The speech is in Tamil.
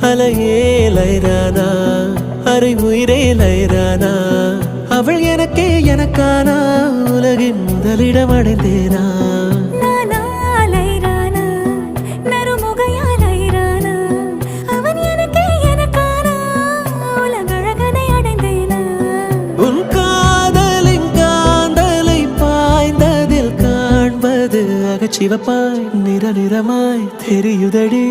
அலையே லைரானா அரை உயிரே லைரானா அவள் எனக்கே எனக்கானா உலகின் முதலிடம் அடைந்தேனா உன் காதலின் காந்தலை பாய்ந்ததில் காண்பது அகச்சிவப்பாய் நிற நிறமாய் தெரியுதடி